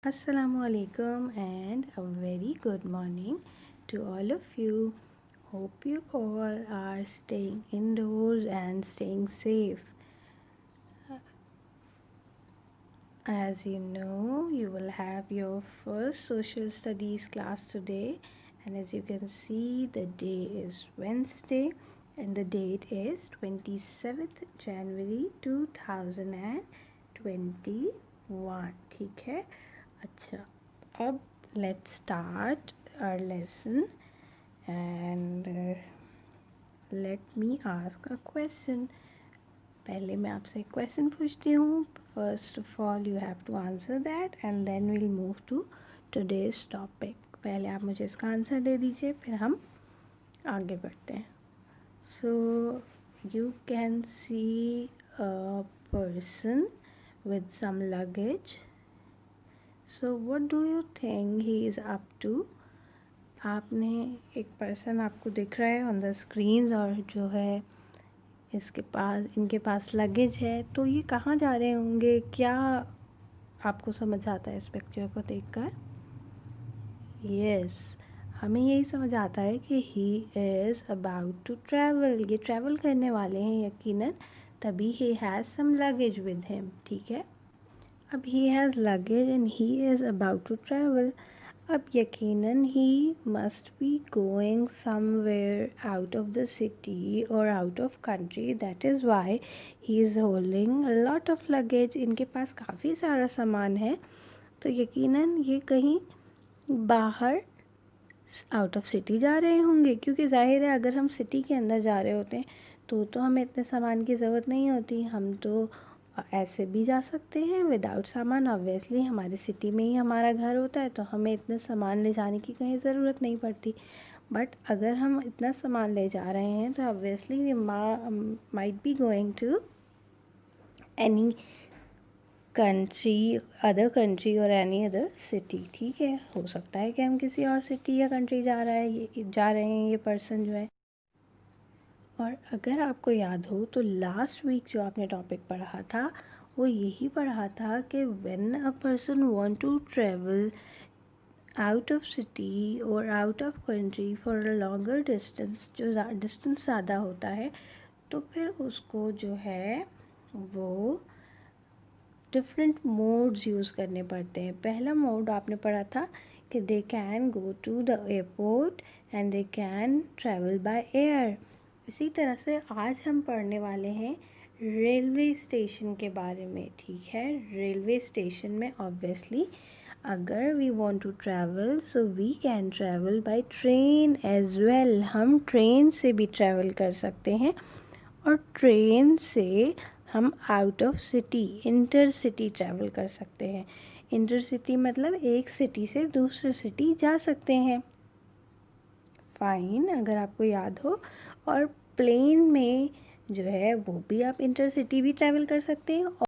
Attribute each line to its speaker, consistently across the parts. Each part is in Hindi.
Speaker 1: Assalamualaikum and a very good morning to all of you. Hope you all are staying indoors and staying safe. As you know, you will have your first social studies class today, and as you can see, the day is Wednesday and the date is 27th January 2021. ठीक है? अच्छा, अब let's start our lesson and let me ask a question. पहले मैं आपसे एक क्वेश्चन पूछती हूँ. First of all you have to answer that and then will move to today's topic. पहले आप मुझे इसका आंसर दे दीजिए, फिर हम आगे बढ़ते हैं. So you can see a person with some luggage. So what do you think he is up to. आपने एक पर्सन आपको दिख रहा है ऑन द स्क्रीन और जो है इनके पास लगेज है. तो ये कहाँ जा रहे होंगे? क्या आपको समझ आता है इस पिक्चर को देखकर? यस, हमें यही समझ आता है कि he is about to travel. ये ट्रैवल करने वाले हैं यकीनन, तभी he has some luggage with him. ठीक है, अब he has luggage and he is about to travel. अब यकीनन he must be going somewhere out of the city और out of country. That is why he is holding a lot of luggage. इनके पास काफ़ी सारा सामान है, तो यकीनन ये कहीं बाहर आउट ऑफ सिटी जा रहे होंगे, क्योंकि जाहिर है अगर हम सिटी के अंदर जा रहे होते हैं तो हमें इतने सामान की ज़रूरत नहीं होती. हम तो ऐसे भी जा सकते हैं विदाउट सामान. ऑब्वियसली हमारी सिटी में ही हमारा घर होता है, तो हमें इतने सामान ले जाने की कहीं ज़रूरत नहीं पड़ती. बट अगर हम इतना सामान ले जा रहे हैं तो obviously we might be going to any country, other country और एनी अदर सिटी. ठीक है, हो सकता है कि हम किसी और सिटी या कंट्री जा रहे हैं ये पर्सन जो है. और अगर आपको याद हो तो लास्ट वीक जो आपने टॉपिक पढ़ा था वो यही पढ़ा था कि when a person want to travel out of city और out of country for a longer distance, जो डिस्टेंस ज़्यादा होता है, तो फिर उसको जो है वो डिफरेंट मोड्स यूज़ करने पड़ते हैं. पहला मोड आपने पढ़ा था कि they can go to the airport and they can travel by air. इसी तरह से आज हम पढ़ने वाले हैं रेलवे स्टेशन के बारे में. ठीक है, रेलवे स्टेशन में ऑब्वियसली अगर we want to travel so we can travel by train as well. हम ट्रेन से भी ट्रैवल कर सकते हैं और ट्रेन से हम out of city, inter city travel कर सकते हैं. इंटर सिटी मतलब एक सिटी से दूसरे सिटी जा सकते हैं. फाइन, अगर आपको याद हो. और प्लेन में जो है वो भी आप इंटर सिटी भी ट्रैवल कर सकते हैं. और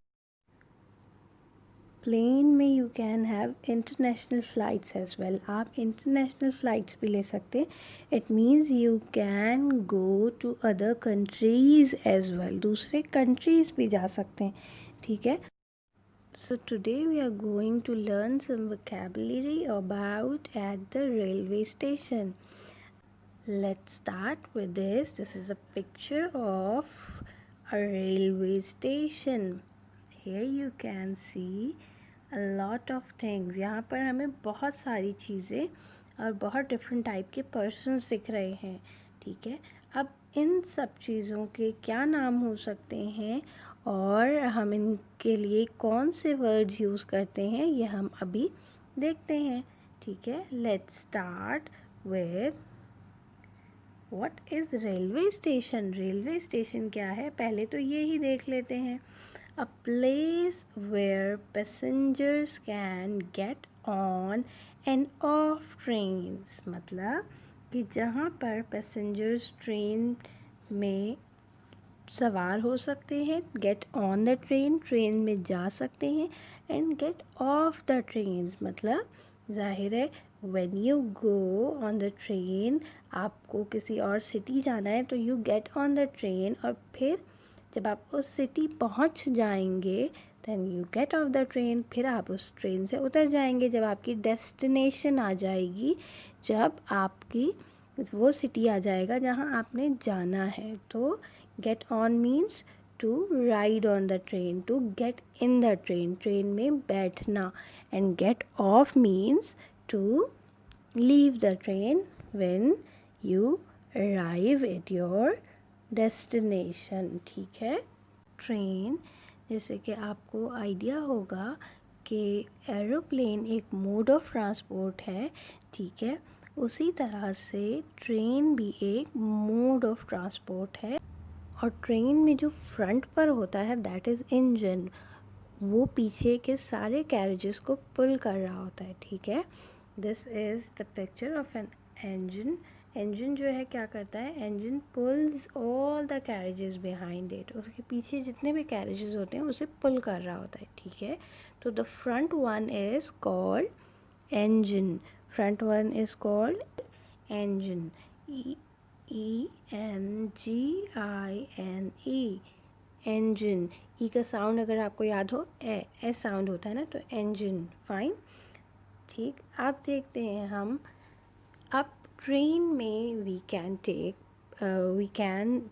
Speaker 1: प्लेन में you can have international flights as well. आप इंटरनेशनल फ़्लाइट्स भी ले सकते हैं. It means you can go to other countries as well. दूसरे कंट्रीज़ भी जा सकते हैं. ठीक है, so today we are going to learn some vocabulary about at the railway station. Let's start with this. This is a picture of a railway station. Here you can see a lot of things. यहाँ पर हमें बहुत सारी चीज़ें और बहुत डिफरेंट टाइप के पर्सन्स दिख रहे हैं. ठीक है, अब इन सब चीज़ों के क्या नाम हो सकते हैं और हम इनके लिए कौन से वर्ड्स यूज़ करते हैं ये हम अभी देखते हैं. ठीक है, let's start with what is railway station. Railway station क्या है पहले तो ये ही देख लेते हैं. A place where passengers can get on and off trains. मतलब कि जहाँ पर पैसेंजर्स ट्रेन में सवार हो सकते हैं, get on the train, train में जा सकते हैं, and get off the trains मतलब जाहिर है when you go on the train, आपको किसी और सिटी जाना है तो you get on the train, और फिर जब आप उस सिटी पहुंच जाएंगे then you get off the train, फिर आप उस ट्रेन से उतर जाएंगे जब आपकी डेस्टिनेशन आ जाएगी, जब आपकी वो सिटी आ जाएगा जहाँ आपने जाना है। तो get on means to ride on the train, to get in the train, train में बैठना, and get off means to leave the train when you arrive at your destination. ठीक है। ट्रेन, जैसे कि आपको आइडिया होगा कि एरोप्लेन एक मोड ऑफ ट्रांसपोर्ट है, ठीक है, उसी तरह से ट्रेन भी एक मोड ऑफ ट्रांसपोर्ट है। और ट्रेन में जो फ्रंट पर होता है दैट इज़ इंजन, वो पीछे के सारे कैरेजेस को पुल कर रहा होता है। ठीक है। This is the picture of an engine। engine जो है क्या करता है, engine pulls all the carriages behind it, उसके पीछे जितने भी carriages होते हैं उसे pull कर रहा होता है। ठीक है। तो the front one is called engine, front one is called engine, E-N-G-I-N-E, engine। ई का साउंड अगर आपको याद हो, ए साउंड होता है ना, तो engine। फाइन। ठीक। अब देखते हैं हम, अब ट्रेन में we can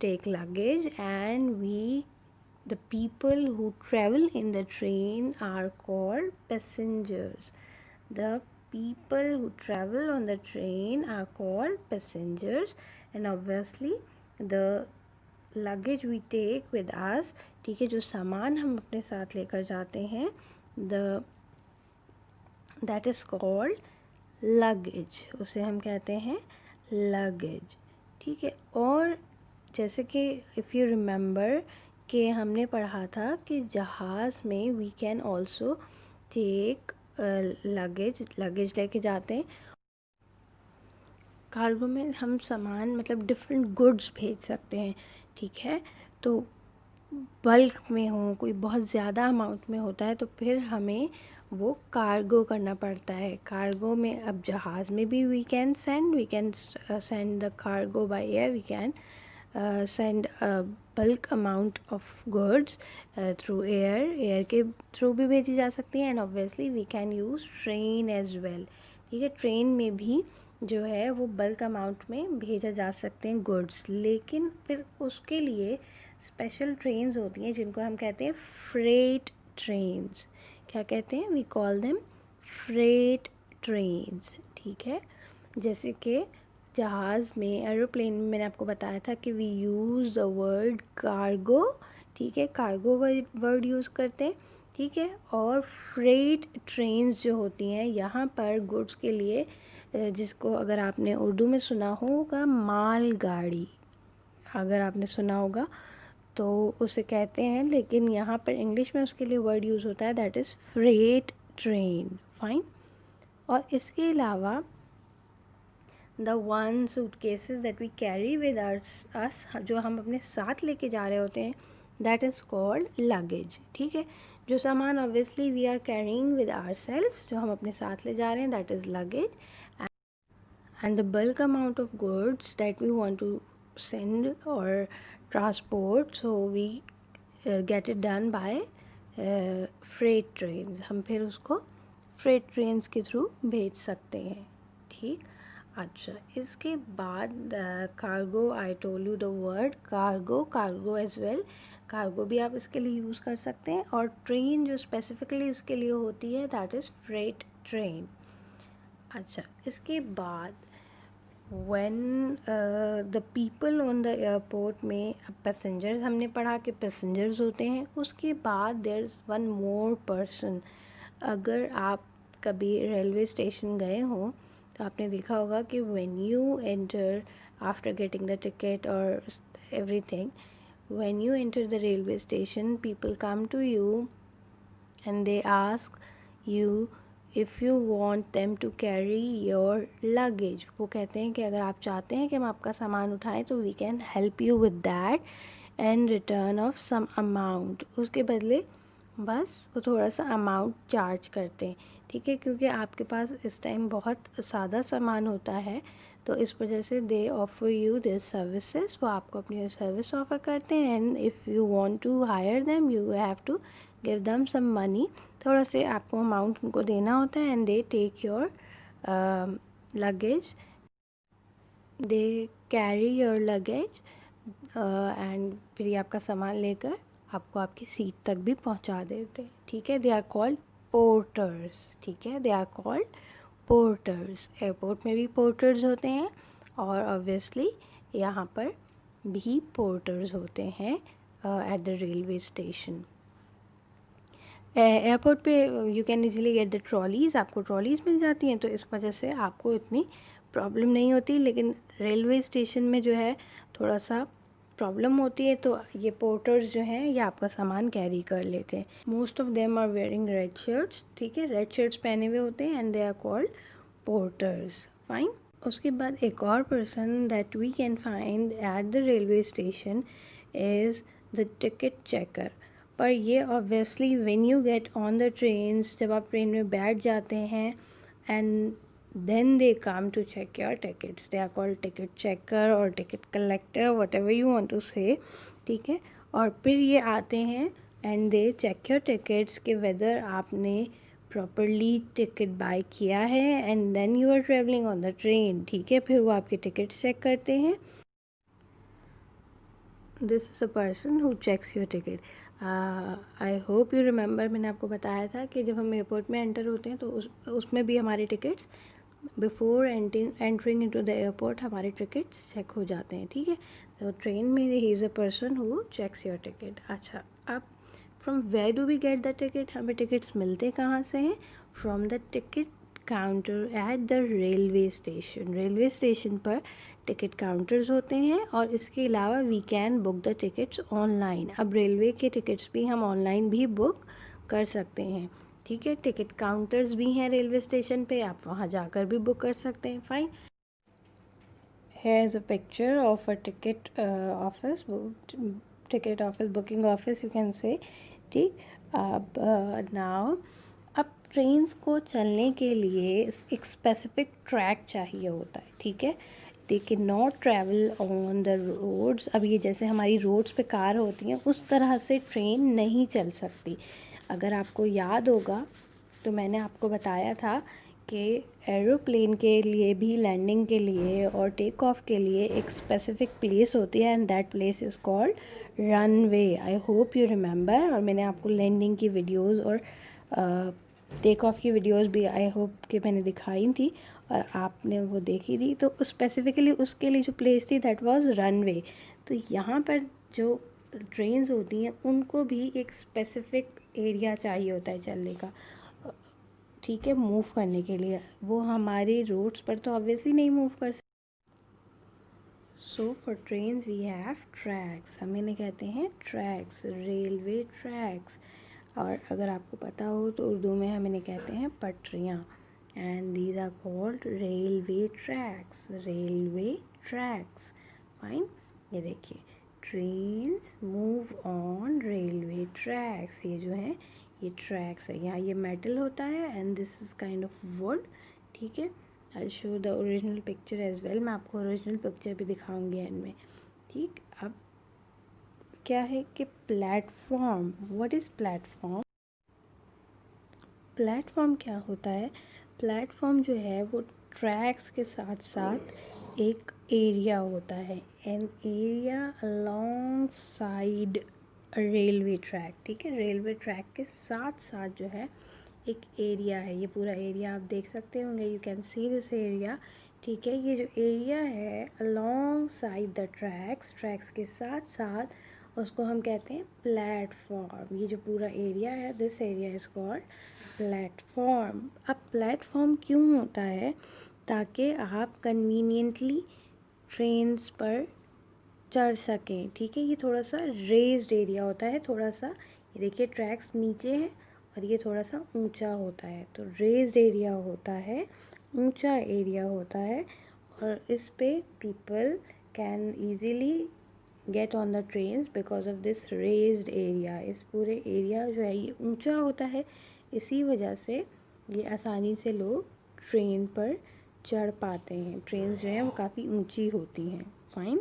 Speaker 1: take luggage, and the people who travel in the train are called passengers. The people who travel on the train are called passengers, and obviously the luggage we take with us, ठीक है, जो सामान हम अपने साथ लेकर जाते हैं, that is called लगेज, उसे हम कहते हैं लगेज। ठीक है। और जैसे कि इफ़ यू रिमेंबर कि हमने पढ़ा था कि जहाज़ में we can also take luggage लेके जाते हैं। कार्गो में हम सामान मतलब डिफरेंट गुड्स भेज सकते हैं। ठीक है। तो बल्क में हो, कोई बहुत ज़्यादा अमाउंट में होता है, तो फिर हमें वो कार्गो करना पड़ता है। कार्गो में अब जहाज़ में भी we can send the cargo by air, we can send bulk amount of goods through air के थ्रू भी भेजी जा सकती है, and obviously we can use train as well. ठीक है। ट्रेन में भी जो है वो बल्क अमाउंट में भेजा जा सकते हैं गुड्स, लेकिन फिर उसके लिए स्पेशल ट्रेन्स होती हैं जिनको हम कहते हैं फ्रेट ट्रेन्स। क्या कहते हैं, we call them freight trains. ठीक है। जैसे कि जहाज़ में, एरोप्लेन में मैंने आपको बताया था कि we use the word cargo. ठीक है, कार्गो वर्ड यूज़ करते हैं। ठीक है। और फ्रेट ट्रेन्स जो होती हैं, यहाँ पर गुड्स के लिए, जिसको अगर आपने उर्दू में सुना होगा मालगाड़ी, अगर आपने सुना होगा तो उसे कहते हैं, लेकिन यहाँ पर इंग्लिश में उसके लिए वर्ड यूज़ होता है that is freight train. Fine. और इसके अलावा the one suitcases that we carry with us, जो हम अपने साथ लेके जा रहे होते हैं, दैट इज़ कॉल्ड लगेज। ठीक है। जो सामान obviously we are carrying with ourselves, जो हम अपने साथ ले जा रहे हैं, that is luggage. And the bulk amount of goods that we want to send or transport, so we get it done by freight trains। हम फिर उसको freight trains के थ्रू भेज सकते हैं। ठीक। अच्छा, इसके बाद cargo, I told you the word cargo as well. Cargo भी आप इसके लिए यूज़ कर सकते हैं, और ट्रेन जो स्पेसिफिकली उसके लिए होती है दैट इज़ फ्रेट ट्रेन। अच्छा, इसके बाद when the people on the airport में पैसेंजर्स हमने पढ़ा कि पैसेंजर्स होते हैं, उसके बाद there is one more person. अगर आप कभी रेलवे स्टेशन गए हों तो आपने देखा होगा कि when you enter after getting the ticket or everything, when you enter the railway station, people come to you and they ask you if you want them to carry your luggage। वो कहते हैं कि अगर आप चाहते हैं कि हम आपका सामान उठाएं तो we can help you with that and return of some amount। उसके बदले बस वो थोड़ा सा अमाउंट चार्ज करते हैं। ठीक है। क्योंकि आपके पास इस टाइम बहुत सादा सामान होता है, तो इस वजह से they offer you this services, वो आपको अपनी सर्विस ऑफ़र करते हैं, and if you want to hire them you have to give them some money, थोड़ा से आपको अमाउंट उनको देना होता है, and they take your luggage, they carry your luggage, and फिर ये आपका सामान लेकर आपको आपकी सीट तक भी पहुंचा देते हैं, ठीक है। दे आर कॉल्ड पोर्टर्स, ठीक है, they are called porters. Airport में भी पोर्टर्स होते हैं और ऑब्वियसली यहाँ पर भी पोर्टर्स होते हैं at the railway station. Airport पे you can easily get the trolleys, आपको ट्रॉलीज़ मिल जाती हैं, तो इस वजह से आपको इतनी प्रॉब्लम नहीं होती। लेकिन रेलवे स्टेशन में जो है थोड़ा सा प्रॉब्लम होती है, तो ये पोर्टर्स जो हैं ये आपका सामान कैरी कर लेते हैं। Most of them are wearing red shirts, ठीक है, रेड शर्ट्स पहने हुए होते हैं, and they are called porters, fine. उसके बाद एक और person that we can find at the railway station is the ticket checker. पर ये obviously when you get on the trains, जब आप ट्रेन में बैठ जाते हैं, and then they come to check your tickets, they are called ticket checker और ticket collector, whatever you want to say, ठीक है। और फिर ये आते हैं and they check your tickets कि वेदर आपने प्रॉपरली टिकट बाय किया है, and then you are travelling on the train, ठीक है। फिर वो आपके टिकट चेक करते हैं। This is a person who checks your ticket. I hope you remember, मैंने आपको बताया था कि जब हम एयरपोर्ट में एंटर होते हैं तो उसमें भी हमारे tickets before entering into the airport हमारे टिकट्स चेक हो जाते हैं, ठीक है। तो ट्रेन में ही is a person who checks your ticket. अच्छा, अब from where do we get the ticket, हमें टिकट्स मिलते कहाँ से हैं? From the ticket counter at the railway station. Railway station पर टिकट काउंटर्स होते हैं, और इसके अलावा we can book the tickets online. अब रेलवे के टिकट्स भी हम ऑनलाइन भी बुक कर सकते हैं, ठीक है। टिकट काउंटर्स भी हैं रेलवे स्टेशन पे, आप वहाँ जाकर भी बुक कर सकते हैं, fine. Here is a picture of a ticket office, ticket office, booking office you can say, ठीक। अब नाउ, अब ट्रेन्स को चलने के लिए एक स्पेसिफिक ट्रैक चाहिए होता है, ठीक है। They can not travel on the roads. अब ये जैसे हमारी रोड्स पे कार होती हैं उस तरह से ट्रेन नहीं चल सकती। अगर आपको याद होगा तो मैंने आपको बताया था कि एरोप्लेन के लिए भी लैंडिंग के लिए और टेक ऑफ के लिए एक स्पेसिफिक प्लेस होती है, and that place is called runway. I hope you remember. और मैंने आपको लैंडिंग की वीडियोस और टेक ऑफ की वीडियोस भी आई होप कि मैंने दिखाई थी और आपने वो देखी थी। तो स्पेसिफिकली उसके लिए जो प्लेस थी दैट वाज रनवे। तो यहाँ पर जो ट्रेन्स होती हैं उनको भी एक स्पेसिफिक एरिया चाहिए होता है चलने का, ठीक है, मूव करने के लिए। वो हमारे रोड्स पर तो ऑब्वियसली नहीं मूव कर सकते। So for trains we have tracks, हम इन्हें कहते हैं ट्रैक्स, रेलवे ट्रैक्स। और अगर आपको पता हो तो उर्दू में हम इन्हें कहते हैं पटरियाँ, and these are called railway tracks, railway tracks, fine. ये देखिए, trains move on railway tracks, ये जो है ये ट्रैक्स है। यहाँ ये मेटल होता है and this is kind of wood, ठीक है। I show the original picture as well, मैं आपको ओरिजिनल पिक्चर भी दिखाऊंगी एंड में, ठीक। अब क्या है कि platform, what is platform? Platform क्या होता है? प्लेटफॉर्म जो है वो ट्रैक्स के साथ साथ एक एरिया होता है, an area along side railway track, ठीक है। रेलवे ट्रैक के साथ साथ जो है एक एरिया है, ये पूरा एरिया आप देख सकते होंगे, you can see this area, ठीक है। ये जो एरिया है along side the tracks, tracks के साथ साथ उसको हम कहते हैं प्लेटफॉर्म। ये जो पूरा एरिया है this area is called platform. अब प्लेटफॉर्म क्यों होता है? ताकि आप कन्वीनियंटली ट्रेन्स पर चढ़ सकें, ठीक है। ये थोड़ा सा रेज्ड एरिया होता है, थोड़ा सा, ये देखिए ट्रैक्स नीचे हैं और ये थोड़ा सा ऊंचा होता है, तो रेज्ड एरिया होता है, ऊंचा एरिया होता है, और इस पे people can easily gate on the trains because of this raised area. इस पूरे एरिया जो है ये ऊंचा होता है, इसी वजह से ये आसानी से लोग ट्रेन पर चढ़ पाते हैं। ट्रेन जो है वो काफ़ी ऊंची होती हैं, fine.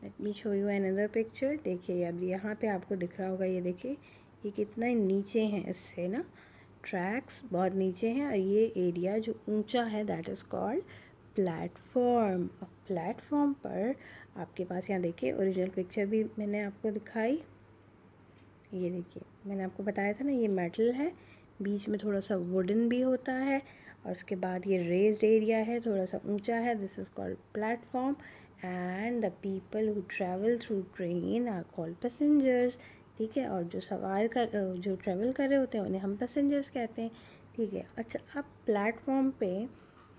Speaker 1: Let me show you another picture. देखिए अब यहाँ पे आपको दिख रहा होगा, ये देखिए ये कितना नीचे है इससे ना, ट्रैक्स बहुत नीचे हैं और ये एरिया जो ऊंचा है that is called platform. Platform पर आपके पास यहाँ देखिए ओरिजिनल पिक्चर भी मैंने आपको दिखाई, ये देखिए मैंने आपको बताया था ना ये मेटल है, बीच में थोड़ा सा वुडन भी होता है और उसके बाद ये रेज्ड एरिया है, थोड़ा सा ऊंचा है, this is called platform. And the people who travel through train are called passengers. ठीक है, और जो ट्रैवल कर रहे होते हैं उन्हें हम पैसेंजर्स कहते हैं। ठीक है, अच्छा अब प्लेटफॉर्म पे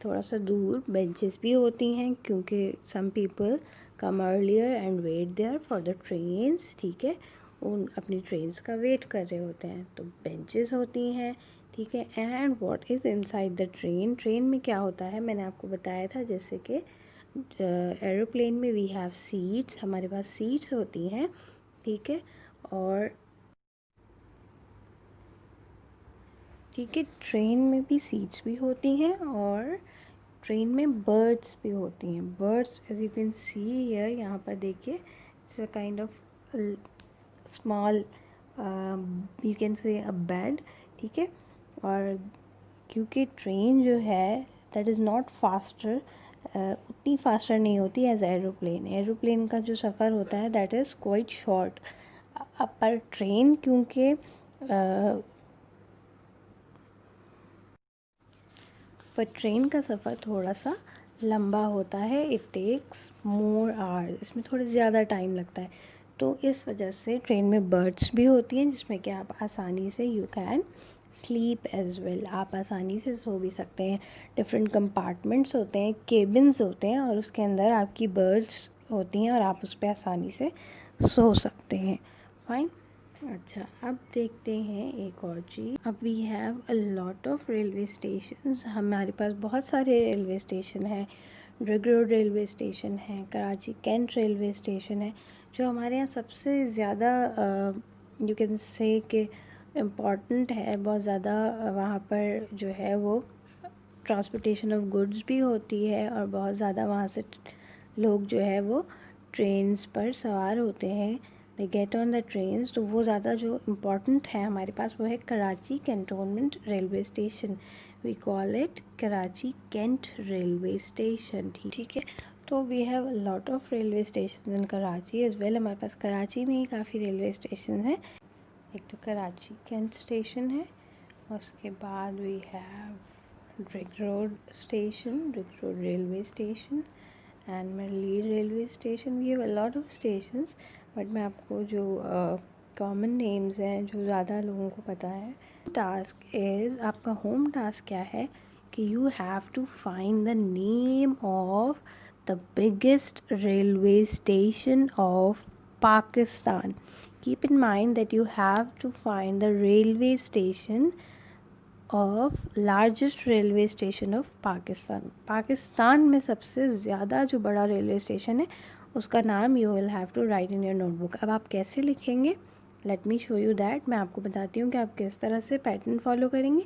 Speaker 1: थोड़ा सा दूर बेंचेस भी होती हैं क्योंकि some people come earlier and wait there for the trains. ठीक है, उन अपनी ट्रेन्स का वेट कर रहे होते हैं, तो बेंचेस होती हैं। ठीक है, and what is inside the train, train में क्या होता है मैंने आपको बताया था, जैसे कि एरोप्लेन में वी हैव सीट्स, हमारे पास सीट्स होती हैं। ठीक है, और ठीक है ट्रेन में भी सीट्स भी होती हैं और ट्रेन में बर्ड्स भी होती हैं। Berths as you can see here, यहाँ पर देखिए it's a kind of small you can say a bed. ठीक है, और क्योंकि ट्रेन जो है दैट इज़ नॉट फास्टर, उतनी फास्टर नहीं होती एज एरोप्लेन। एरोप्लेन का जो सफ़र होता है दैट इज़ क्वाइट शॉर्ट। पर ट्रेन क्योंकि पर ट्रेन का सफ़र थोड़ा सा लंबा होता है, इट टेक्स मोर आवर्स, इसमें थोड़ा ज़्यादा टाइम लगता है। तो इस वजह से ट्रेन में बर्ड्स भी होती हैं जिसमें कि आप आसानी से you can sleep as well, आप आसानी से सो भी सकते हैं। डिफरेंट कंपार्टमेंट्स होते हैं, केबिन्स होते हैं और उसके अंदर आपकी बर्ड्स होती हैं और आप उस पर आसानी से सो सकते हैं। फाइन, अच्छा अब देखते हैं एक और चीज़। अब we have a lot of railway stations, हमारे पास बहुत सारे रेलवे स्टेशन हैं। ड्रग रोड रेलवे स्टेशन है, कराची कैंट रेलवे स्टेशन है, जो हमारे यहाँ सबसे ज़्यादा यू कैन से कि इम्पॉर्टेंट है, बहुत ज़्यादा वहाँ पर जो है वो ट्रांसपोर्टेशन ऑफ गुड्स भी होती है और बहुत ज़्यादा वहाँ से लोग जो है वो ट्रेन्स पर सवार होते हैं, they get on the trains. तो वो ज़्यादा जो इम्पॉर्टेंट है हमारे पास वो है Karachi cantonment railway station, we call it Karachi cantt railway station. ठीक है, तो we have a lot of railway station in Karachi as well. हमारे पास कराची में ही काफ़ी रेलवे स्टेशन है, एक तो कराची कैंट स्टेशन है, उसके बाद we have Drigh road station, Drigh road railway station and मरली railway station. We have a lot of stations, but मैं आपको जो कॉमन नेम्स हैं जो ज़्यादा लोगों को पता है। टास्क इज़, आपका होम टास्क क्या है कि you have to find the name of the biggest railway station of Pakistan. Keep in mind that you have to find the railway station of largest railway station of Pakistan. Pakistan में सबसे ज़्यादा जो बड़ा रेलवे स्टेशन है उसका नाम you will have to write in your notebook. अब आप कैसे लिखेंगे, let me show you that. मैं आपको बताती हूँ कि आप किस तरह से पैटर्न फॉलो करेंगे,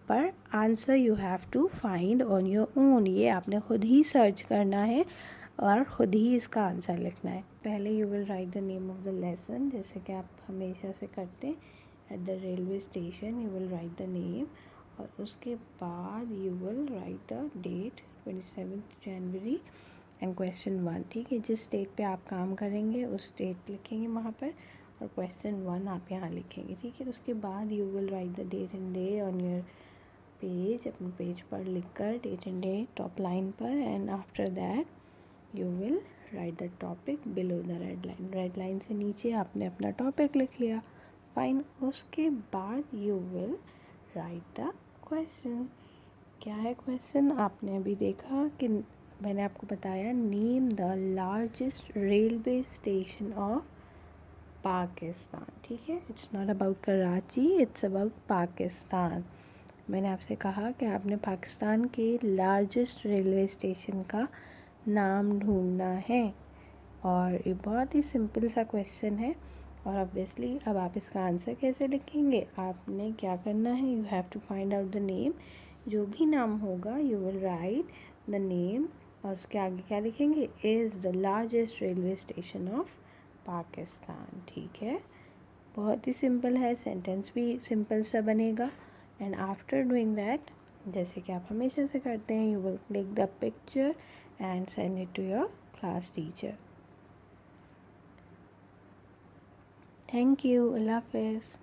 Speaker 1: पर answer you have to find on your own, ये आपने खुद ही सर्च करना है और ख़ुद ही इसका आंसर लिखना है। पहले you will write the name of the lesson, जैसे कि आप हमेशा से करते हैं, at the railway station you will write the name, और उसके बाद you will write the date 27 January and question 1। ठीक है, जिस स्टेट पे आप काम करेंगे उस स्टेट लिखेंगे वहाँ पर, और क्वेश्चन 1 आप यहाँ लिखेंगे। ठीक है, उसके बाद you will write the date and day on your page, अपने पेज पर लिखकर date and day top line पर, and after that you will write the topic below the red line. Red line से नीचे आपने अपना टॉपिक लिख लिया। फाइन, उसके बाद you will write the question. क्या है क्वेश्चन, आपने अभी देखा कि मैंने आपको बताया name the largest railway station of Pakistan. ठीक है, it's not about Karachi, it's about Pakistan. मैंने आपसे कहा कि आपने पाकिस्तान के लार्जेस्ट रेलवे स्टेशन का नाम ढूंढना है, और ये बहुत ही सिंपल सा क्वेश्चन है। और ऑब्वियसली अब आप इसका आंसर कैसे लिखेंगे, आपने क्या करना है, you have to find out the name, जो भी नाम होगा you will write the name और उसके आगे क्या लिखेंगे, is the largest railway station of Pakistan. ठीक है, बहुत ही सिंपल है, सेंटेंस भी सिंपल सा बनेगा। एंड आफ्टर डूइंग दैट, जैसे कि आप हमेशा से करते हैं, you will click the picture and send it to your class teacher. Thank you, अल्लाह हाफिज़।